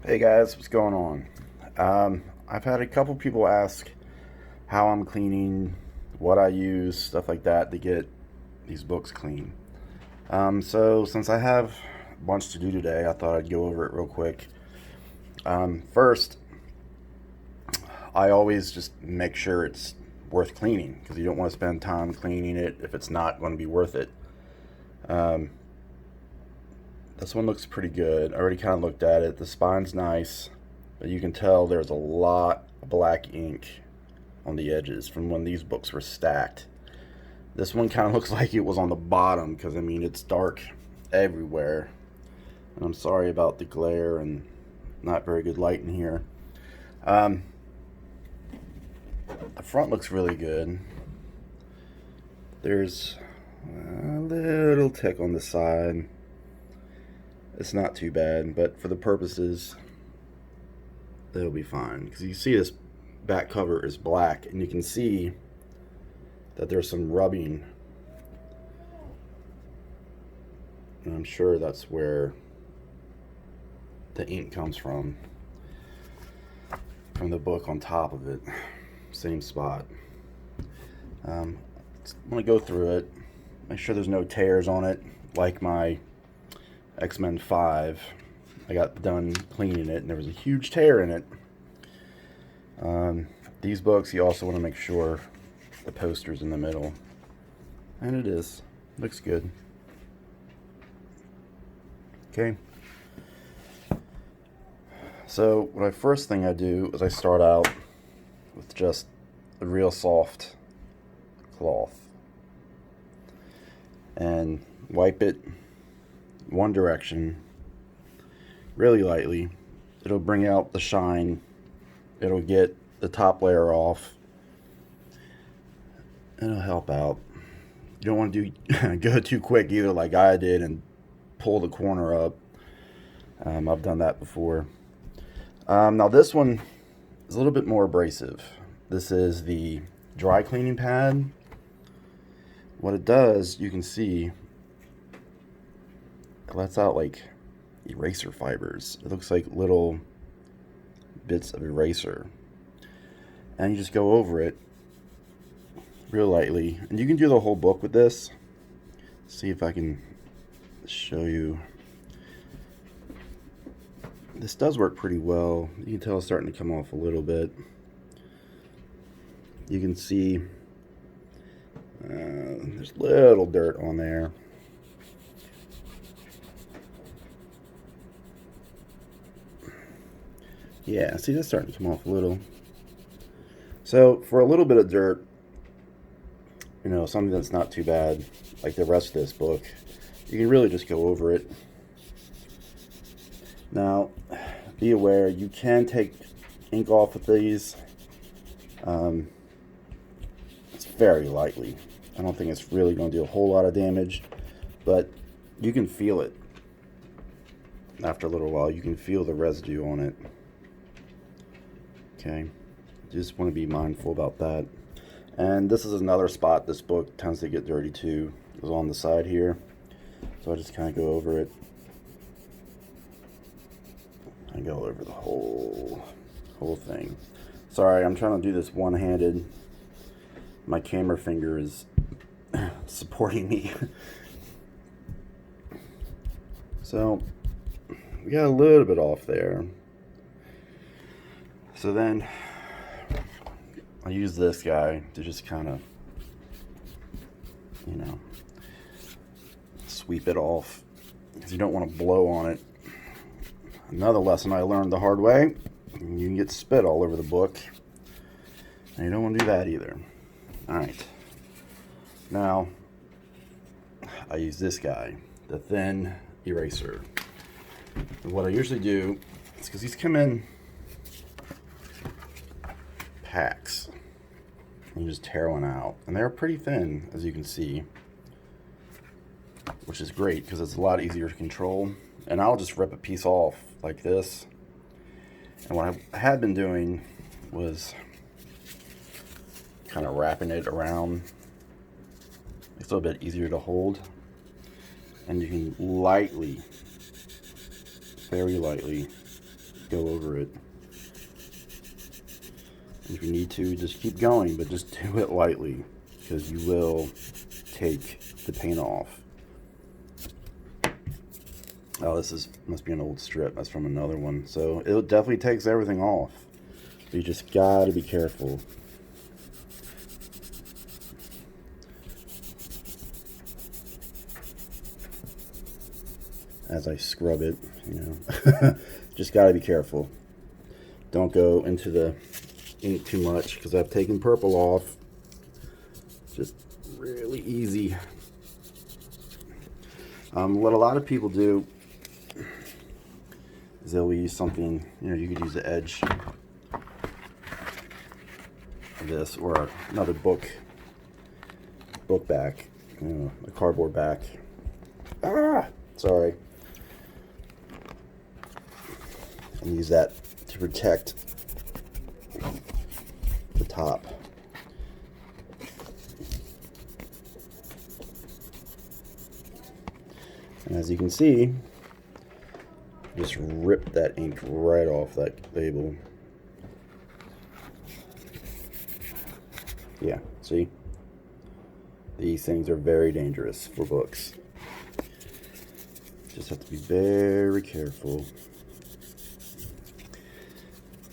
Hey guys, what's going on? I've had a couple people ask how I'm cleaning, what I use, stuff like that to get these books clean. So since I have a bunch to do today, I thought I'd go over it real quick. First, I always just make sure it's worth cleaning because you don't want to spend time cleaning it if it's not going to be worth it. Um, this one looks pretty good. I already kind of looked at it. The spine's nice, but you can tell there's a lot of black ink on the edges from when these books were stacked. This one kind of looks like it was on the bottom because, I mean, it's dark everywhere. And I'm sorry about the glare and not very good light in here. Um, the front looks really good. There's a little tick on the side. It's not too bad, but for the purposes, it'll be fine. Because you see this back cover is black, and you can see that there's some rubbing. And I'm sure that's where the ink comes from the book on top of it. Same spot. I'm going to go through it, make sure there's no tears on it, like my X-Men 5. I got done cleaning it, and there was a huge tear in it. These books, you also want to make sure the poster's in the middle. And it is. Looks good. Okay. So, what first thing I do is I start out with just a real soft cloth. And wipe it one direction really lightly. It'll bring out the shine. It'll get the top layer off. It'll help out. You don't want to go too quick either, like I did, and pull the corner up. I've done that before. Now this one is a little bit more abrasive. This is the dry cleaning pad. What it does, you can see, it lets out like eraser fibers. It looks like little bits of eraser. And you just go over it real lightly. And you can do the whole book with this. See if I can show you. This does work pretty well. You can tell it's starting to come off a little bit. You can see there's little dirt on there. Yeah, see, that's starting to come off a little. So for a little bit of dirt, you know, something that's not too bad, like the rest of this book, you can really just go over it. Now, be aware, you can take ink off with these. It's very lightly. I don't think it's really going to do a whole lot of damage, but you can feel it. After a little while, you can feel the residue on it. Okay, just want to be mindful about that. And this is another spot this book tends to get dirty too. It's on the side here, so I just kind of go over it. I go over the whole thing. Sorry, I'm trying to do this one-handed. My camera finger is supporting me. So we got a little bit off there. So then I use this guy to just kind of, you know, sweep it off because you don't want to blow on it. Another lesson I learned the hard way, you can get spit all over the book, and you don't want to do that either. Alright, now I use this guy, the thin eraser. And what I usually do is, because these come in packs, you just tear one out, and they're pretty thin, as you can see, which is great because it's a lot easier to control. And I'll just rip a piece off like this. And what I had been doing was kind of wrapping it around. It's a little bit easier to hold, and you can lightly, very lightly, go over it. And if you need to, just keep going, but just do it lightly, because you will take the paint off. Oh, must be an old strip. That's from another one. So it definitely takes everything off. You just gotta be careful. As I scrub it, just gotta be careful. Don't go into the ink too much, because I've taken purple off. Just really easy. What a lot of people do is they'll use something, you could use the edge of this, or another book back, a cardboard back. Sorry. And use that to protect the top. And as you can see, just rip that ink right off that label. Yeah, see? These things are very dangerous for books. Just have to be very careful.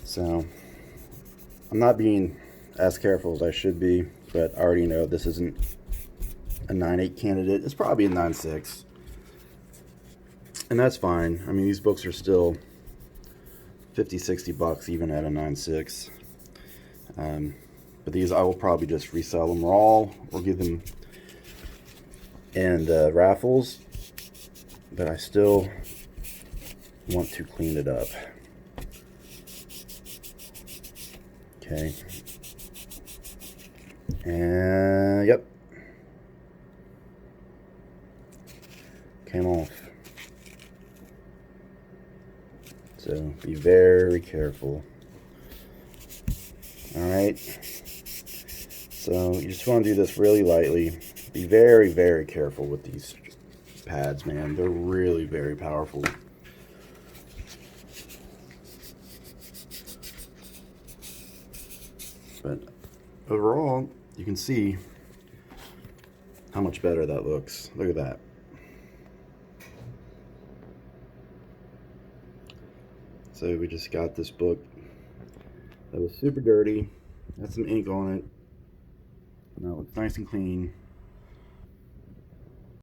So, I'm not being as careful as I should be, but I already know this isn't a 9.8 candidate. It's probably a 9.6. And that's fine. I mean, these books are still 50, 60 bucks even at a 9.6. But these I will probably just resell them raw or give them in raffles. But I still want to clean it up. Okay. And yep. Came off. So be very careful. Alright. So you just want to do this really lightly. Be very, very careful with these pads, man. They're really very powerful. But overall, you can see how much better that looks. Look at that. So we just got this book that was super dirty. Had some ink on it. Now it looks nice and clean.